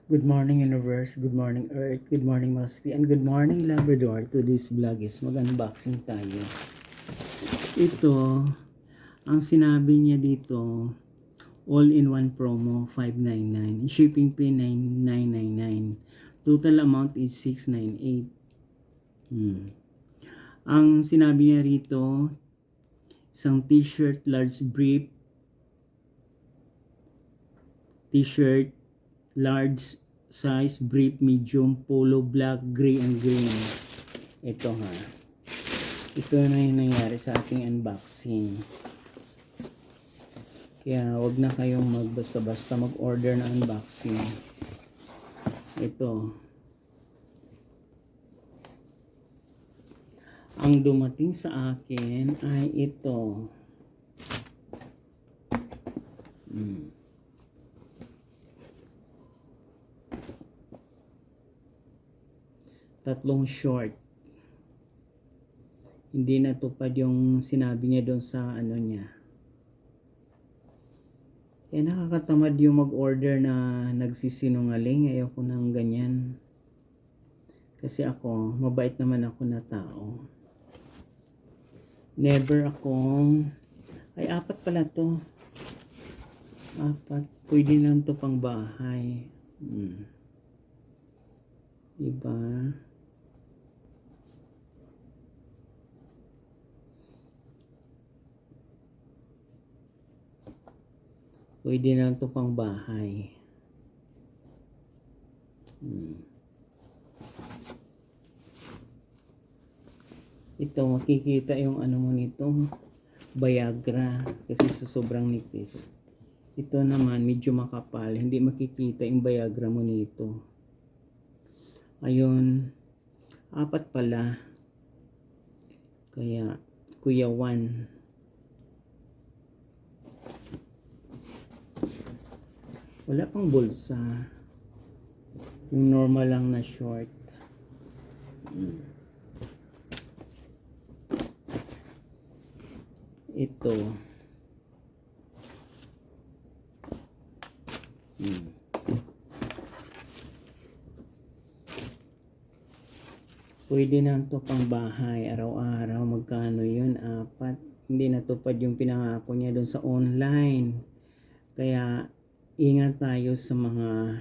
Good morning universe, good morning earth, good morning Masti, and good morning Labrador. Today's vlog is mag-unboxing tayo. Ito, ang sinabi niya dito, all-in-one promo, 599. Shipping fee, 999. Total amount is 698. Ang sinabi niya rito, isang t-shirt, large brief, t-shirt, large size, brief, medium, polo, black, gray, and green. Ito ha. Ito na yung nangyari sa ating unboxing. Kaya wag na kayong magbasta-basta mag-order na unboxing. Ito. Ang dumating sa akin ay ito. Tatlong short. Hindi natupad yung sinabi niya doon sa ano niya. Eh nakakatamad yung mag-order na nagsisinungaling. Ayoko nang ganyan. Kasi ako, mabait naman ako na tao. Never akong... Ay, 4 pala to. 4. Pwede lang to pang bahay. Diba? Pwede lang to pang bahay. Ito, makikita yung ano mo nito. Viagra. Kasi sa sobrang nipis. Ito naman, medyo makapal. Hindi makikita yung Viagra mo nito. Ayun. 4 pala. Kaya, Kuya 1. Wala pang bulsa. Yung normal lang na short. Ito. Pwede na to pang bahay. Araw-araw. Magkano yun? 4. Hindi natupad yung pinangako niya doon sa online. Kaya, ingat tayo sa mga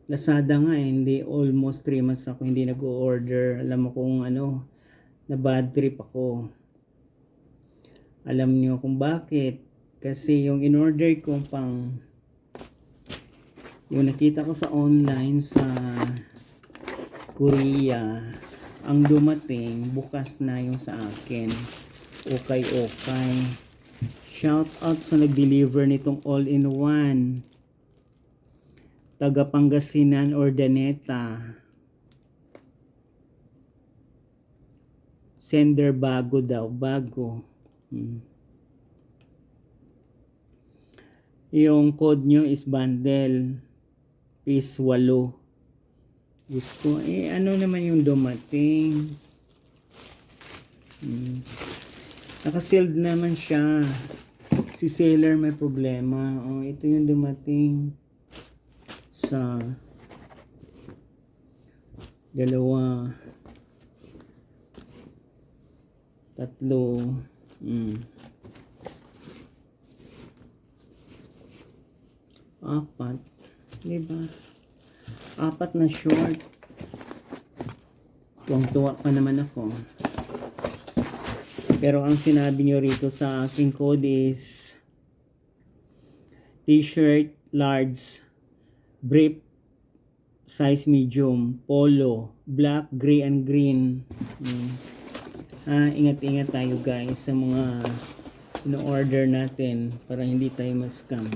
Lazada nga eh, hindi almost 3 months ako hindi nag-order. Alam mo kung ano, na bad trip ako. Alam niyo kung bakit. Kasi yung in-order ko pang yung nakita ko sa online sa Korea, ang dumating bukas na yung sa akin. Okay. Shout out sa nag-deliver nitong all-in-one. Taga Pangasinan, Ordaneta. Sender bago daw. Bago. Yung code nyo is bundle. Piece 8. Diyos ko. Eh, ano naman yung dumating? Naka-sealed naman siya. Si seller may problema. Oh, ito yung dumating sa 2, 3, 4. Apat. Diba? 4 na short. Tuwang-tuwa pa naman ako. Pero ang sinabi nyo rito sa aking code is t-shirt large, brief, size medium, polo, black, gray, and green. Ingat-ingat tayo guys sa mga ino-order natin para hindi tayo ma-scam.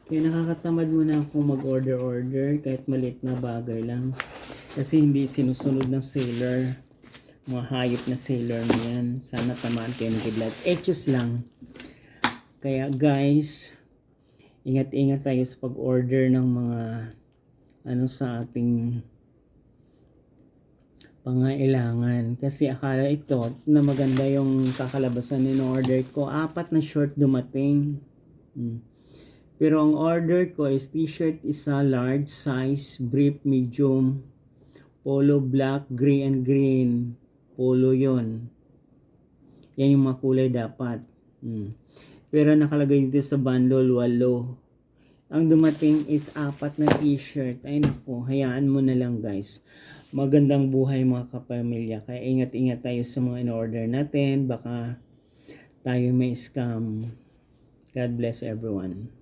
Kaya nakakatamad muna akong mag-order kahit maliit na bagay lang. Kasi hindi sinusunod ng seller. Mga hayop na seller na yan. Sana tamaan kayo ng kidlat. Etos lang. Kaya guys, ingat-ingat tayo sa pag-order ng mga ano sa ating pangailangan. Kasi akala ito na maganda yung kakalabasan in order ko. 4 na short dumating. Pero ang order ko is t-shirt isa, large size, brief, medium, polo black, gray and green. Polo yon. Yan yung mga kulay dapat. Pero nakalagay dito sa bundle 8. Ang dumating is 4 na t-shirt. Ay naku, hayaan mo na lang guys. Magandang buhay mga kapamilya. Kaya ingat-ingat tayo sa mga in-order natin. Baka tayo may scam. God bless everyone.